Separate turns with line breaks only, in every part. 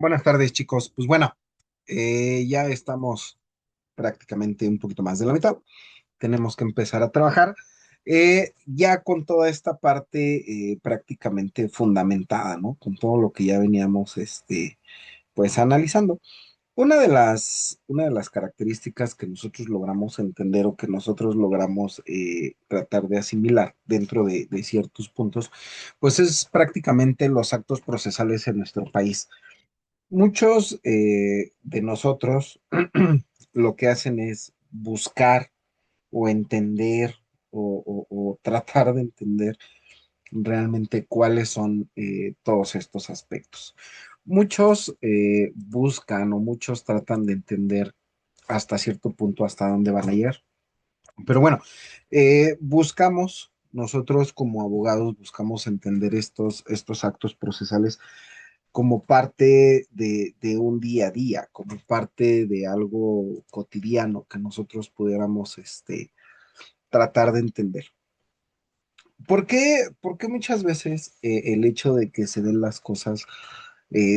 Buenas tardes, chicos. Pues bueno, ya estamos prácticamente un poquito más de la mitad. Tenemos que empezar a trabajar ya con toda esta parte prácticamente fundamentada, ¿no? Con todo lo que ya veníamos, pues analizando. Una de las características que nosotros logramos entender o que nosotros logramos tratar de asimilar dentro de ciertos puntos, pues es prácticamente los actos procesales en nuestro país. Muchos de nosotros lo que hacen es buscar o entender o tratar de entender realmente cuáles son todos estos aspectos. Muchos buscan o muchos tratan de entender hasta cierto punto hasta dónde van a llegar. Pero bueno, buscamos, nosotros como abogados, buscamos entender estos actos procesales como parte de un día a día, como parte de algo cotidiano que nosotros pudiéramos tratar de entender. ¿Por qué muchas veces el hecho de que se den las cosas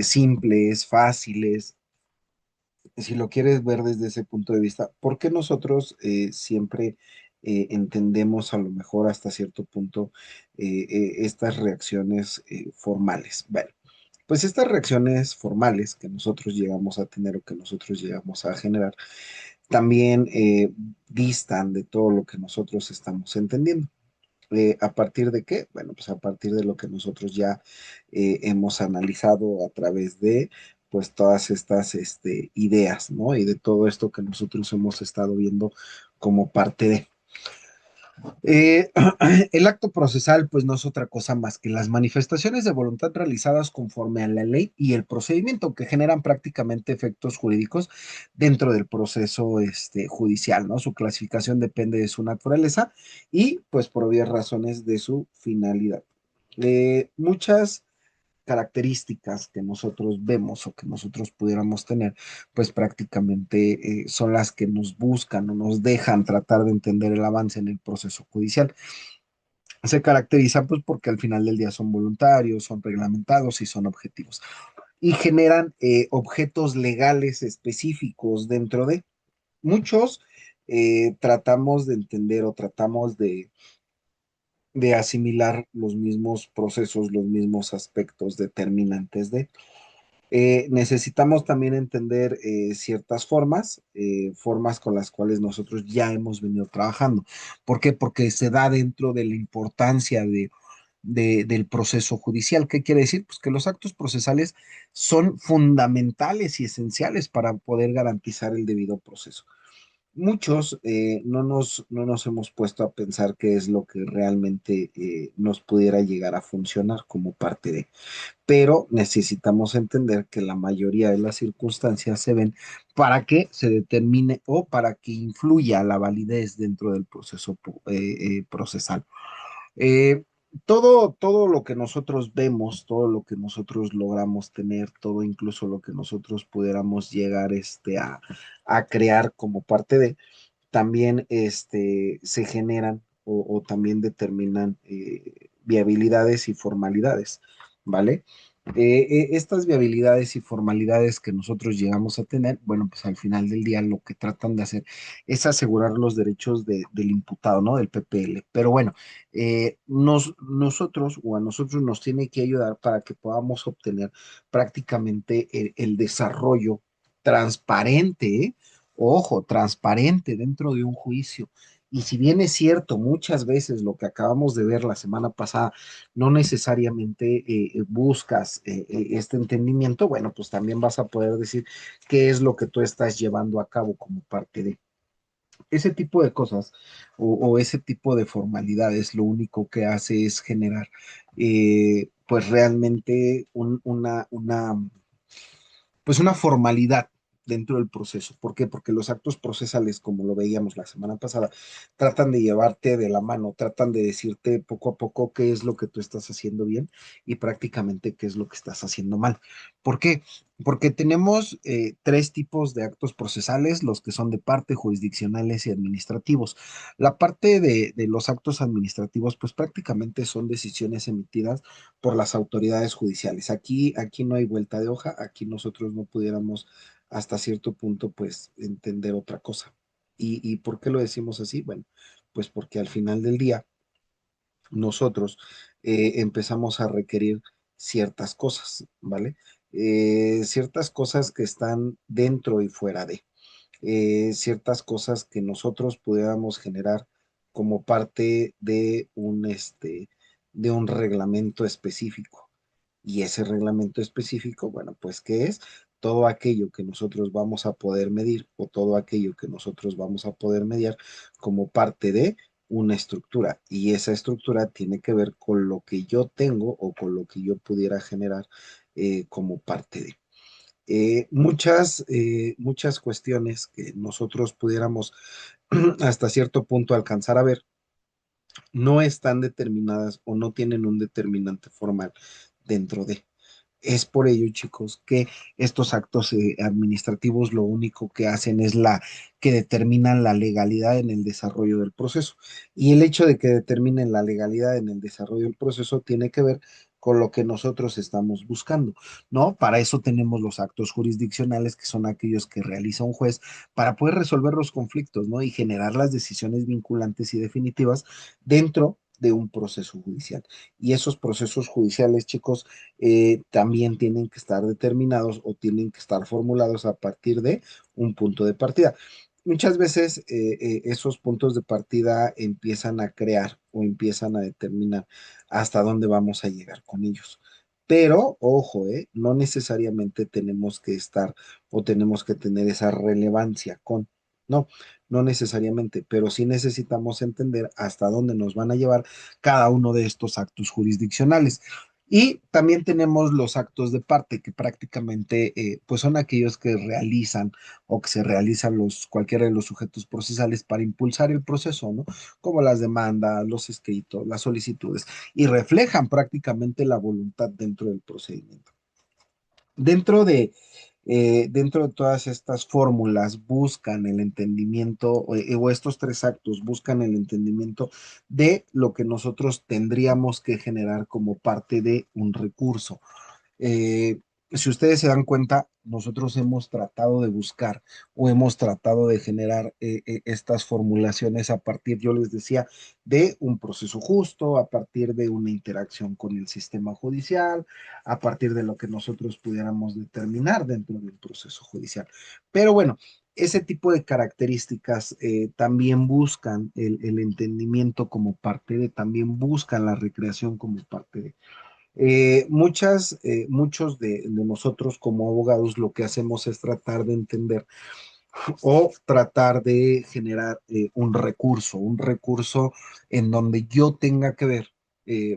simples, fáciles, si lo quieres ver desde ese punto de vista, por qué nosotros siempre entendemos a lo mejor hasta cierto punto estas reacciones formales? Bueno, pues estas reacciones formales que nosotros llegamos a tener o que nosotros llegamos a generar también distan de todo lo que nosotros estamos entendiendo. ¿A partir de qué? Bueno, pues a partir de lo que nosotros ya hemos analizado a través de pues todas estas ideas, ¿no? Y de todo esto que nosotros hemos estado viendo como parte de. Eh, el acto procesal, pues no es otra cosa más que las manifestaciones de voluntad realizadas conforme a la ley y el procedimiento que generan prácticamente efectos jurídicos dentro del proceso judicial, ¿no? Su clasificación depende de su naturaleza y, pues, por obvias razones de su finalidad. Muchas características que nosotros vemos o que nosotros pudiéramos tener, pues prácticamente son las que nos buscan o nos dejan tratar de entender el avance en el proceso judicial. Se caracteriza pues porque al final del día son voluntarios, son reglamentados y son objetivos y generan objetos legales específicos dentro de muchos. Tratamos de entender o tratamos de asimilar los mismos procesos, los mismos aspectos determinantes de. Necesitamos también entender ciertas formas con las cuales nosotros ya hemos venido trabajando. ¿Por qué? Porque se da dentro de la importancia del proceso judicial. ¿Qué quiere decir? Pues que los actos procesales son fundamentales y esenciales para poder garantizar el debido proceso. Muchos no nos hemos puesto a pensar qué es lo que realmente nos pudiera llegar a funcionar como parte de, pero necesitamos entender que la mayoría de las circunstancias se ven para que se determine o para que influya la validez dentro del proceso procesal. Eh, todo lo que nosotros vemos, todo lo que nosotros logramos tener, todo incluso lo que nosotros pudiéramos llegar a crear como parte de, también se generan o también determinan viabilidades y formalidades, ¿vale? Estas viabilidades y formalidades que nosotros llegamos a tener, bueno, pues al final del día lo que tratan de hacer es asegurar los derechos del imputado, ¿no? Del PPL. Pero bueno, nosotros o a nosotros nos tiene que ayudar para que podamos obtener prácticamente el desarrollo transparente, ¿eh? Ojo, transparente dentro de un juicio. Y si bien es cierto, muchas veces lo que acabamos de ver la semana pasada, no necesariamente buscas este entendimiento, bueno, pues también vas a poder decir qué es lo que tú estás llevando a cabo como parte de ese tipo de cosas o ese tipo de formalidades. Lo único que hace es generar, pues realmente pues una formalidad, dentro del proceso. ¿Por qué? Porque los actos procesales, como lo veíamos la semana pasada, tratan de llevarte de la mano, tratan de decirte poco a poco qué es lo que tú estás haciendo bien y prácticamente qué es lo que estás haciendo mal. ¿Por qué? Porque tenemos tres tipos de actos procesales, los que son de parte, jurisdiccionales y administrativos. La parte de los actos administrativos, pues prácticamente son decisiones emitidas por las autoridades judiciales. Aquí no hay vuelta de hoja, aquí nosotros no pudiéramos hasta cierto punto, pues, entender otra cosa. ¿Y por qué lo decimos así? Bueno, pues porque al final del día nosotros empezamos a requerir ciertas cosas, ¿vale? Ciertas cosas que están dentro y fuera de, ciertas cosas que nosotros pudiéramos generar como parte de un reglamento específico. Y ese reglamento específico, bueno, pues ¿qué es? Todo aquello que nosotros vamos a poder medir o todo aquello que nosotros vamos a poder mediar como parte de una estructura. Y esa estructura tiene que ver con lo que yo tengo o con lo que yo pudiera generar como parte de. Muchas cuestiones que nosotros pudiéramos hasta cierto punto alcanzar a ver no están determinadas o no tienen un determinante formal dentro de. Es por ello, chicos, que estos actos administrativos lo único que hacen es que determinan la legalidad en el desarrollo del proceso. Y el hecho de que determinen la legalidad en el desarrollo del proceso tiene que ver con lo que nosotros estamos buscando, ¿no? Para eso tenemos los actos jurisdiccionales, que son aquellos que realiza un juez para poder resolver los conflictos, ¿no? Y generar las decisiones vinculantes y definitivas dentro de un proceso judicial. Y esos procesos judiciales, chicos, también tienen que estar determinados o tienen que estar formulados a partir de un punto de partida. Muchas veces esos puntos de partida empiezan a crear o empiezan a determinar hasta dónde vamos a llegar con ellos. Pero, ojo, no necesariamente tenemos que estar o tenemos que tener esa relevancia con, no, no necesariamente, pero sí necesitamos entender hasta dónde nos van a llevar cada uno de estos actos jurisdiccionales. Y también tenemos los actos de parte, que prácticamente pues son aquellos que realizan o que se realizan cualquiera de los sujetos procesales para impulsar el proceso, ¿no? Como las demandas, los escritos, las solicitudes, y reflejan prácticamente la voluntad dentro del procedimiento. Dentro dentro de todas estas fórmulas buscan el entendimiento, o estos tres actos buscan el entendimiento de lo que nosotros tendríamos que generar como parte de un recurso. Eh, si ustedes se dan cuenta, nosotros hemos tratado de buscar o hemos tratado de generar estas formulaciones a partir, yo les decía, de un proceso justo, a partir de una interacción con el sistema judicial, a partir de lo que nosotros pudiéramos determinar dentro del proceso judicial. Pero bueno, ese tipo de características también buscan el entendimiento como parte de, también buscan la recreación como parte de. Muchos de nosotros como abogados lo que hacemos es tratar de entender o tratar de generar un recurso en donde yo tenga que ver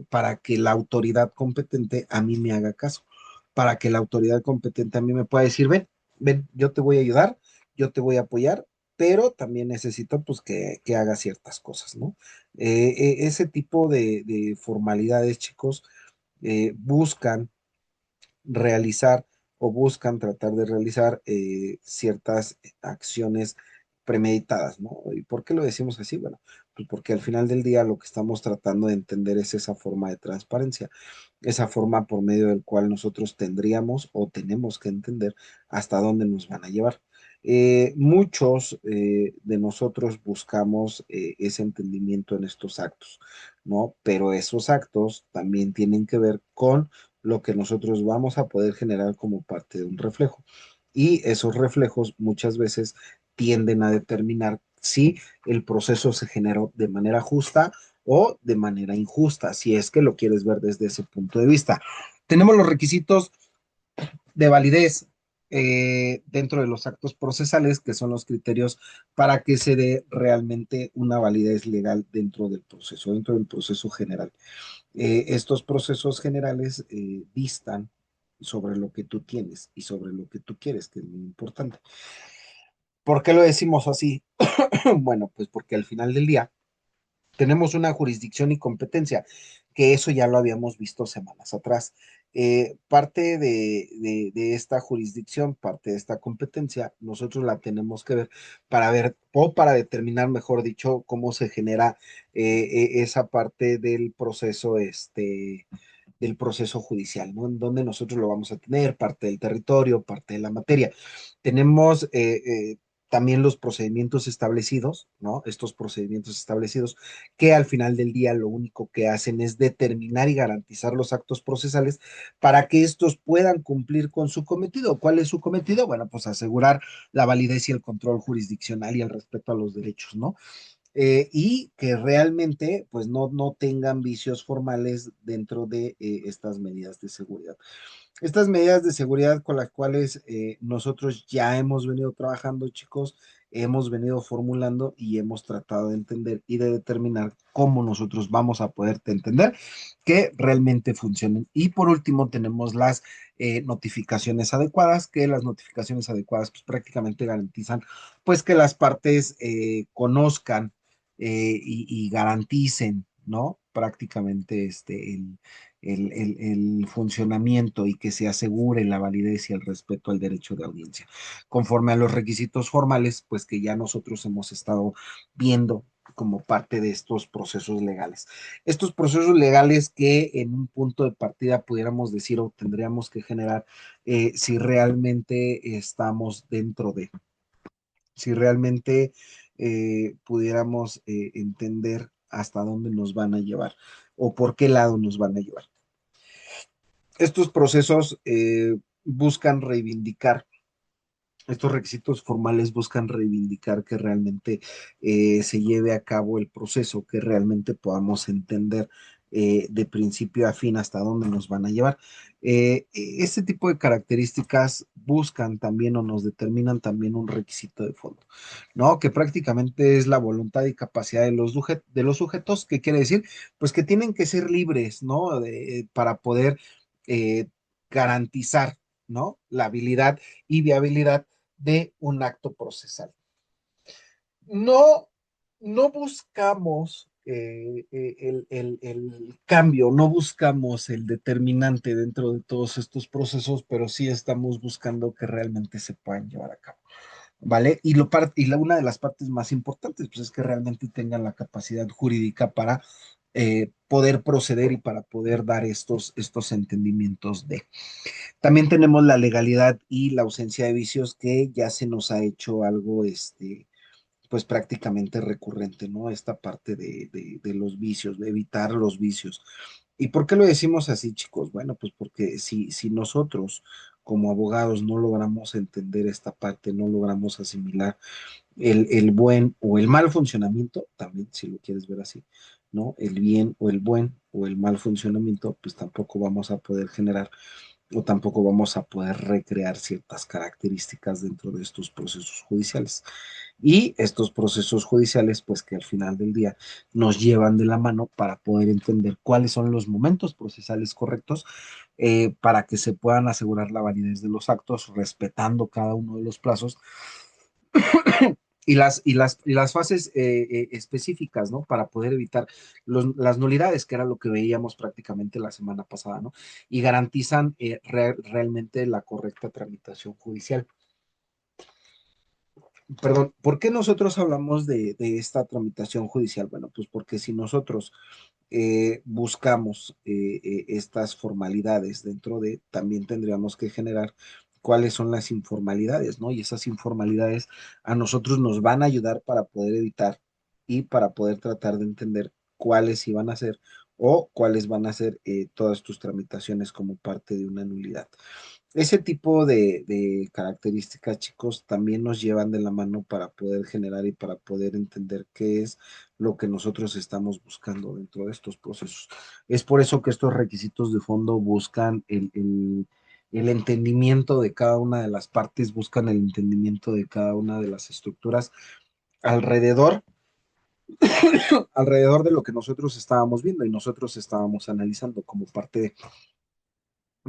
para que la autoridad competente a mí me haga caso, para que la autoridad competente a mí me pueda decir, ven, yo te voy a ayudar, yo te voy a apoyar, pero también necesito pues que haga ciertas cosas, ¿no? Ese tipo de formalidades, chicos, buscan realizar o buscan tratar de realizar ciertas acciones premeditadas, ¿no? ¿Y por qué lo decimos así? Bueno, pues porque al final del día lo que estamos tratando de entender es esa forma de transparencia, esa forma por medio del cual nosotros tendríamos o tenemos que entender hasta dónde nos van a llevar. Muchos de nosotros buscamos ese entendimiento en estos actos, ¿no? Pero esos actos también tienen que ver con lo que nosotros vamos a poder generar como parte de un reflejo. Y esos reflejos muchas veces tienden a determinar si el proceso se generó de manera justa o de manera injusta, si es que lo quieres ver desde ese punto de vista. Tenemos los requisitos de validez dentro de los actos procesales, que son los criterios para que se dé realmente una validez legal dentro del proceso general. Estos procesos generales distan sobre lo que tú tienes y sobre lo que tú quieres, que es muy importante. ¿Por qué lo decimos así? Bueno, pues porque al final del día tenemos una jurisdicción y competencia, que eso ya lo habíamos visto semanas atrás. Parte de esta jurisdicción, parte de esta competencia, nosotros la tenemos que ver, o para determinar, mejor dicho, cómo se genera esa parte del proceso judicial, ¿no? En donde nosotros lo vamos a tener, parte del territorio, parte de la materia. Tenemos también los procedimientos establecidos, ¿no? Estos procedimientos establecidos que al final del día lo único que hacen es determinar y garantizar los actos procesales para que estos puedan cumplir con su cometido. ¿Cuál es su cometido? Bueno, pues asegurar la validez y el control jurisdiccional y el respeto a los derechos, ¿no? Y que realmente pues no tengan vicios formales dentro de estas medidas de seguridad. Estas medidas de seguridad con las cuales nosotros ya hemos venido trabajando, chicos, hemos venido formulando y hemos tratado de entender y de determinar cómo nosotros vamos a poder entender que realmente funcionen. Y por último tenemos las notificaciones adecuadas, que las notificaciones adecuadas pues prácticamente garantizan pues que las partes conozcan y garanticen, ¿no? Prácticamente el funcionamiento y que se asegure la validez y el respeto al derecho de audiencia. Conforme a los requisitos formales, pues que ya nosotros hemos estado viendo como parte de estos procesos legales. Estos procesos legales que en un punto de partida pudiéramos decir o tendríamos que generar si realmente estamos dentro de, si realmente pudiéramos entender hasta dónde nos van a llevar o por qué lado nos van a llevar. Estos procesos buscan reivindicar, estos requisitos formales buscan reivindicar que realmente se lleve a cabo el proceso, que realmente podamos entender de principio a fin hasta dónde nos van a llevar. Este tipo de características buscan también o nos determinan también un requisito de fondo, ¿no? Que prácticamente es la voluntad y capacidad de los sujetos, ¿qué quiere decir? Pues que tienen que ser libres, ¿no? Para poder eh, garantizar, ¿no? La habilidad y viabilidad de un acto procesal. No, no buscamos el cambio, no buscamos el determinante dentro de todos estos procesos, pero sí estamos buscando que realmente se puedan llevar a cabo. ¿Vale? Una de las partes más importantes, pues es que realmente tengan la capacidad jurídica para poder proceder y para poder dar estos entendimientos de. También tenemos la legalidad y la ausencia de vicios que ya se nos ha hecho algo, pues prácticamente recurrente, ¿no? Esta parte de los vicios, de evitar los vicios. ¿Y por qué lo decimos así, chicos? Bueno, pues porque si nosotros como abogados no logramos entender esta parte, no logramos asimilar el buen o el mal funcionamiento, también si lo quieres ver así, ¿no? El bien o el buen o el mal funcionamiento, pues tampoco vamos a poder generar o tampoco vamos a poder recrear ciertas características dentro de estos procesos judiciales. Y estos procesos judiciales, pues que al final del día nos llevan de la mano para poder entender cuáles son los momentos procesales correctos para que se puedan asegurar la validez de los actos, respetando cada uno de los plazos y las fases específicas, ¿no? Para poder evitar las nulidades, que era lo que veíamos prácticamente la semana pasada, ¿no? Y garantizan realmente la correcta tramitación judicial. Perdón, ¿por qué nosotros hablamos de esta tramitación judicial? Bueno, pues porque si nosotros buscamos estas formalidades dentro de, también tendríamos que generar cuáles son las informalidades, ¿no? Y esas informalidades a nosotros nos van a ayudar para poder evitar y para poder tratar de entender cuáles iban a ser o cuáles van a ser todas tus tramitaciones como parte de una nulidad. Ese tipo de características, chicos, también nos llevan de la mano para poder generar y para poder entender qué es lo que nosotros estamos buscando dentro de estos procesos. Es por eso que estos requisitos de fondo buscan el entendimiento de cada una de las partes, buscan el entendimiento de cada una de las estructuras alrededor, alrededor de lo que nosotros estábamos viendo y nosotros estábamos analizando como parte de.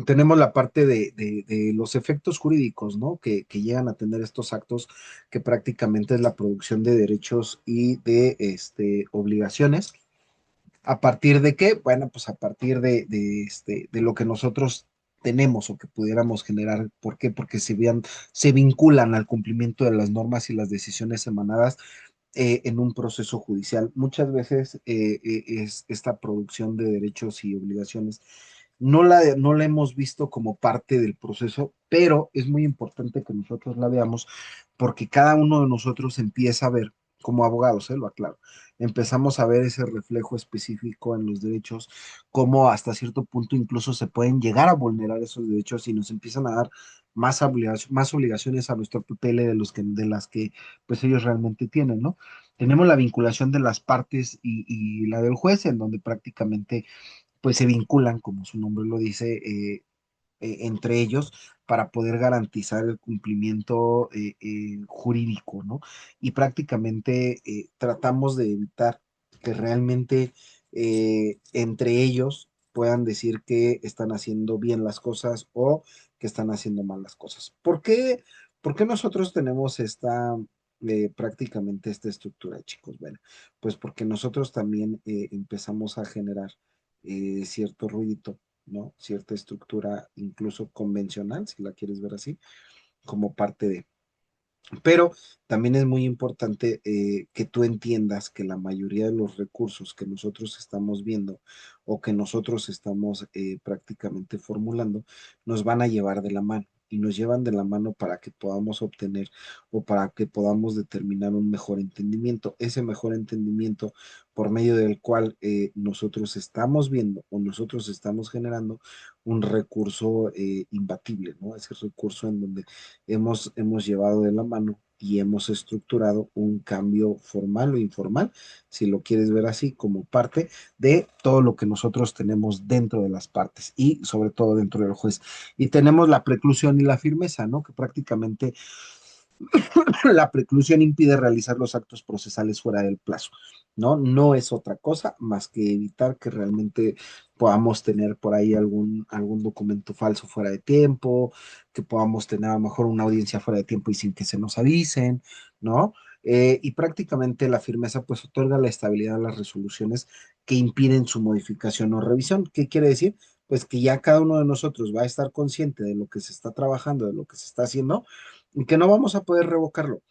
tenemos la parte de los efectos jurídicos, ¿no? Que llegan a tener estos actos que prácticamente es la producción de derechos y de obligaciones. ¿A partir de qué? Bueno, pues a partir de lo que nosotros tenemos o que pudiéramos generar. ¿Por qué? Porque se vinculan al cumplimiento de las normas y las decisiones emanadas en un proceso judicial. Muchas veces es esta producción de derechos y obligaciones no la hemos visto como parte del proceso, pero es muy importante que nosotros la veamos porque cada uno de nosotros empieza a ver, como abogados, lo aclaro, empezamos a ver ese reflejo específico en los derechos, cómo hasta cierto punto incluso se pueden llegar a vulnerar esos derechos y nos empiezan a dar más obligaciones a nuestro PPL de las que pues ellos realmente tienen, ¿no? Tenemos la vinculación de las partes y la del juez, en donde prácticamente pues se vinculan, como su nombre lo dice, entre ellos para poder garantizar el cumplimiento jurídico, ¿no? Y prácticamente tratamos de evitar que realmente entre ellos puedan decir que están haciendo bien las cosas o que están haciendo mal las cosas. ¿Por qué nosotros tenemos prácticamente esta estructura, chicos? Bueno, pues porque nosotros también empezamos a generar cierto ruidito, ¿no? Cierta estructura, incluso convencional, si la quieres ver así, como parte de. Pero también es muy importante que tú entiendas que la mayoría de los recursos que nosotros estamos viendo o que nosotros estamos prácticamente formulando nos van a llevar de la mano y nos llevan de la mano para que podamos obtener o para que podamos determinar un mejor entendimiento. Ese mejor entendimiento por medio del cual nosotros estamos viendo o nosotros estamos generando un recurso imbatible, ¿no? Ese recurso en donde hemos llevado de la mano y hemos estructurado un cambio formal o informal, si lo quieres ver así, como parte de todo lo que nosotros tenemos dentro de las partes y sobre todo dentro del juez. Y tenemos la preclusión y la firmeza, ¿no? Que prácticamente la preclusión impide realizar los actos procesales fuera del plazo, ¿no? No es otra cosa más que evitar que realmente podamos tener por ahí algún documento falso fuera de tiempo, que podamos tener a lo mejor una audiencia fuera de tiempo y sin que se nos avisen, ¿no? Y prácticamente la firmeza pues otorga la estabilidad a las resoluciones que impiden su modificación o revisión. ¿Qué quiere decir? Pues que ya cada uno de nosotros va a estar consciente de lo que se está trabajando, de lo que se está haciendo, y que no vamos a poder revocarlo.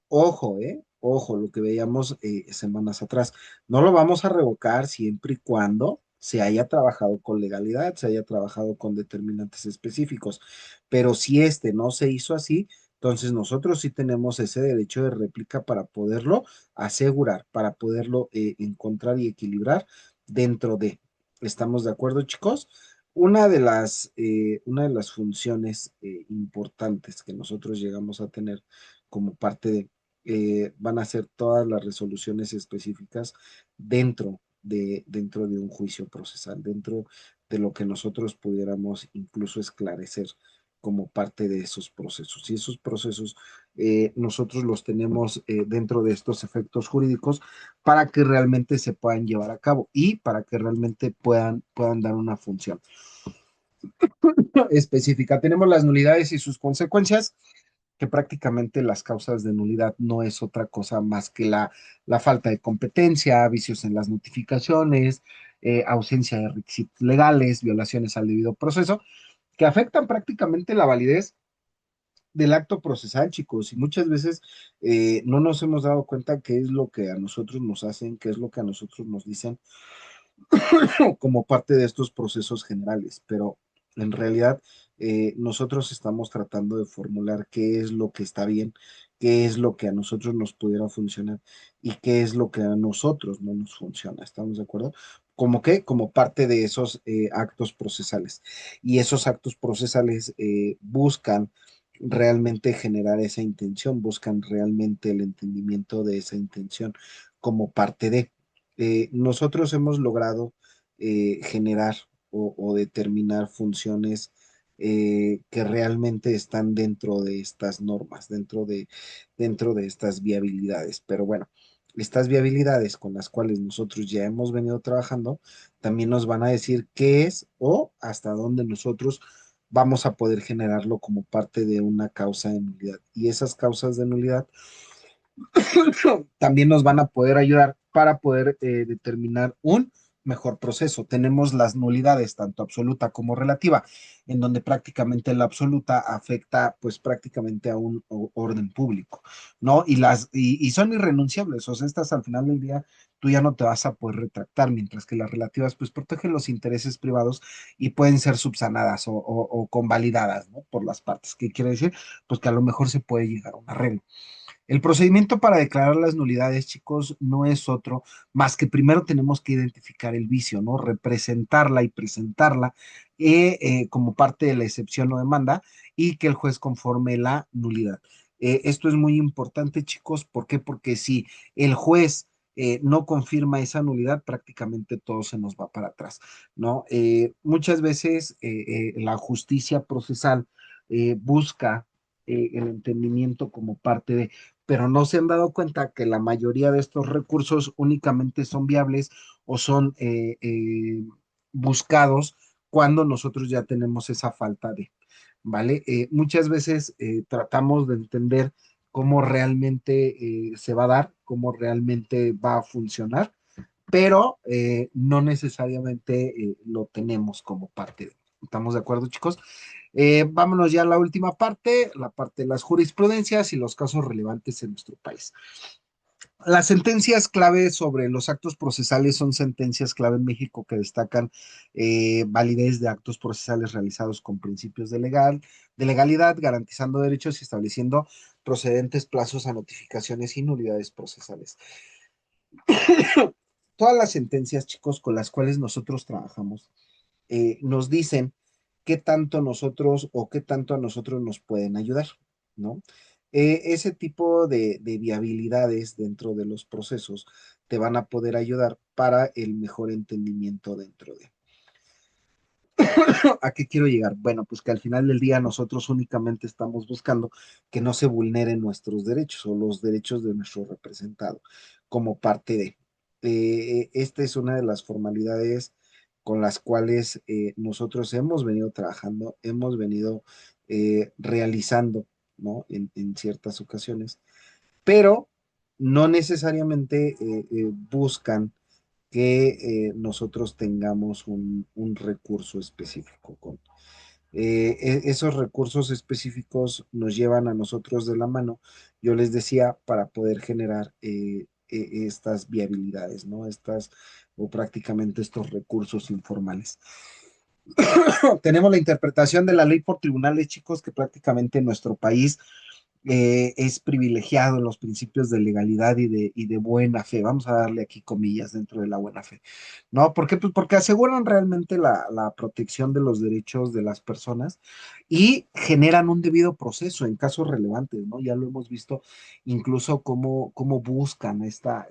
Ojo, lo que veíamos semanas atrás. No lo vamos a revocar siempre y cuando se haya trabajado con legalidad, se haya trabajado con determinantes específicos. Pero si este no se hizo así, entonces nosotros sí tenemos ese derecho de réplica para poderlo asegurar, para poderlo encontrar y equilibrar dentro de. ¿Estamos de acuerdo, chicos? Una de las funciones importantes que nosotros llegamos a tener como parte de, van a ser todas las resoluciones específicas dentro de un juicio procesal, dentro de lo que nosotros pudiéramos incluso esclarecer como parte de esos procesos. Y esos procesos nosotros los tenemos dentro de estos efectos jurídicos para que realmente se puedan llevar a cabo y para que realmente puedan dar una función específica. Tenemos las nulidades y sus consecuencias, que prácticamente las causas de nulidad no es otra cosa más que la falta de competencia, vicios en las notificaciones, ausencia de requisitos legales, violaciones al debido proceso, que afectan prácticamente la validez del acto procesal, chicos, y muchas veces no nos hemos dado cuenta qué es lo que a nosotros nos hacen, qué es lo que a nosotros nos dicen como parte de estos procesos generales, pero en realidad nosotros estamos tratando de formular qué es lo que está bien, qué es lo que a nosotros nos pudiera funcionar y qué es lo que a nosotros no nos funciona. ¿Estamos de acuerdo? Como que, como parte de esos actos procesales. Y esos actos procesales buscan realmente generar esa intención, buscan realmente el entendimiento de esa intención como parte de nosotros hemos logrado generar o determinar funciones que realmente están dentro de estas normas, dentro de estas viabilidades. Pero bueno, estas viabilidades con las cuales nosotros ya hemos venido trabajando también nos van a decir qué es o hasta dónde nosotros vamos a poder generarlo como parte de una causa de nulidad. Y esas causas de nulidad también nos van a poder ayudar para poder determinar un mejor proceso. Tenemos las nulidades, tanto absoluta como relativa, en donde prácticamente la absoluta afecta pues prácticamente a un orden público, ¿no? Y son irrenunciables, o sea, estas al final del día tú ya no te vas a poder retractar, mientras que las relativas pues protegen los intereses privados y pueden ser subsanadas o convalidadas, ¿no? Por las partes. ¿Qué quiere decir? Pues que a lo mejor se puede llegar a un arreglo. El procedimiento para declarar las nulidades, chicos, no es otro más que primero tenemos que identificar el vicio, ¿no? Representarla y presentarla como parte de la excepción o demanda y que el juez conforme la nulidad. Esto es muy importante, chicos. ¿Por qué? Porque si el juez no confirma esa nulidad, prácticamente todo se nos va para atrás, ¿no? Muchas veces la justicia procesal busca el entendimiento como parte de, pero no se han dado cuenta que la mayoría de estos recursos únicamente son viables o son buscados cuando nosotros ya tenemos esa falta de, ¿vale? Muchas veces tratamos de entender cómo realmente se va a dar, cómo realmente va a funcionar, pero no necesariamente lo tenemos como parte de. ¿Estamos de acuerdo, chicos? Vámonos ya a la última parte, la parte de las jurisprudencias y los casos relevantes en nuestro país. Las sentencias clave sobre los actos procesales son sentencias clave en México que destacan validez de actos procesales realizados con principios de legalidad, garantizando derechos y estableciendo procedentes plazos a notificaciones y nulidades procesales. Todas las sentencias, chicos, con las cuales nosotros trabajamos, nos dicen qué tanto nosotros o qué tanto a nosotros nos pueden ayudar, ¿no? Ese tipo de viabilidades dentro de los procesos te van a poder ayudar para el mejor entendimiento dentro de. ¿A qué quiero llegar? Bueno, pues que al final del día nosotros únicamente estamos buscando que no se vulneren nuestros derechos o los derechos de nuestro representado como parte de. Esta es una de las formalidades con las cuales nosotros hemos venido trabajando, hemos venido realizando, ¿no? En ciertas ocasiones, pero no necesariamente buscan que nosotros tengamos un recurso específico. Esos recursos específicos nos llevan a nosotros de la mano, yo les decía, para poder generar estas viabilidades, ¿no? Estas o prácticamente estos recursos informales. Tenemos la interpretación de la ley por tribunales, chicos, que prácticamente en nuestro país es privilegiado en los principios de legalidad y de buena fe. Vamos a darle aquí comillas dentro de la buena fe. ¿No? ¿Por qué? Pues porque aseguran realmente la protección de los derechos de las personas y generan un debido proceso en casos relevantes, ¿no? Ya lo hemos visto incluso cómo buscan esta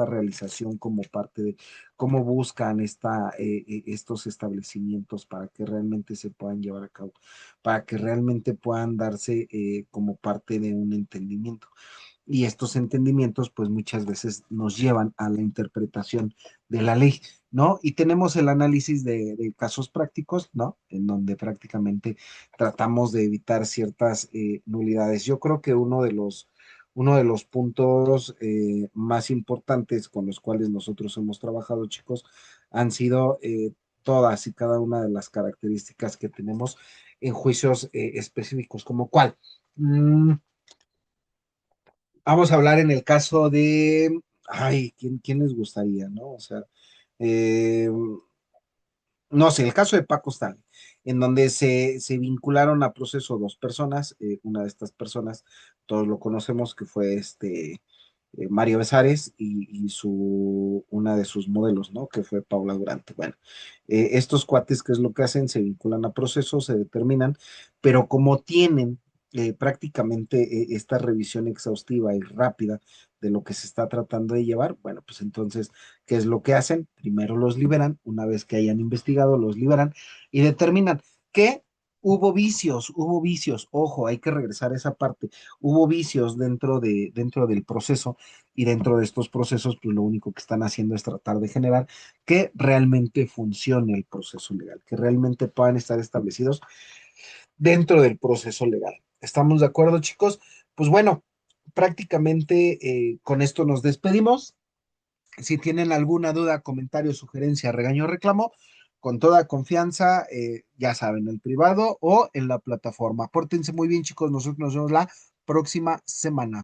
realización como parte de, cómo buscan estos establecimientos para que realmente se puedan llevar a cabo, para que realmente puedan darse como parte de un entendimiento. Y estos entendimientos, pues muchas veces nos llevan a la interpretación de la ley, ¿no? Y tenemos el análisis de casos prácticos, ¿no? En donde prácticamente tratamos de evitar ciertas nulidades. Yo creo que uno de los puntos más importantes con los cuales nosotros hemos trabajado, chicos, han sido todas y cada una de las características que tenemos en juicios específicos, como cuál. Vamos a hablar en el caso de, ay, ¿quién les gustaría, no? O sea, eh, no sé, el caso de Paco Stanley, en donde se vincularon a proceso dos personas, una de estas personas, todos lo conocemos, que fue Mario Besares y una de sus modelos, ¿no? Que fue Paula Durante. Bueno, estos cuates, ¿qué es lo que hacen? Se vinculan a procesos, se determinan, pero como tienen prácticamente esta revisión exhaustiva y rápida de lo que se está tratando de llevar, bueno, pues entonces, ¿qué es lo que hacen? Primero los liberan, una vez que hayan investigado, los liberan y determinan que hubo vicios, ojo, hay que regresar a esa parte. Hubo vicios dentro del proceso y dentro de estos procesos, pues lo único que están haciendo es tratar de generar que realmente funcione el proceso legal, que realmente puedan estar establecidos dentro del proceso legal. ¿Estamos de acuerdo, chicos? Pues bueno, prácticamente con esto nos despedimos. Si tienen alguna duda, comentario, sugerencia, regaño o reclamo, con toda confianza, ya saben, en el privado o en la plataforma. Pórtense muy bien, chicos. Nosotros nos vemos la próxima semana.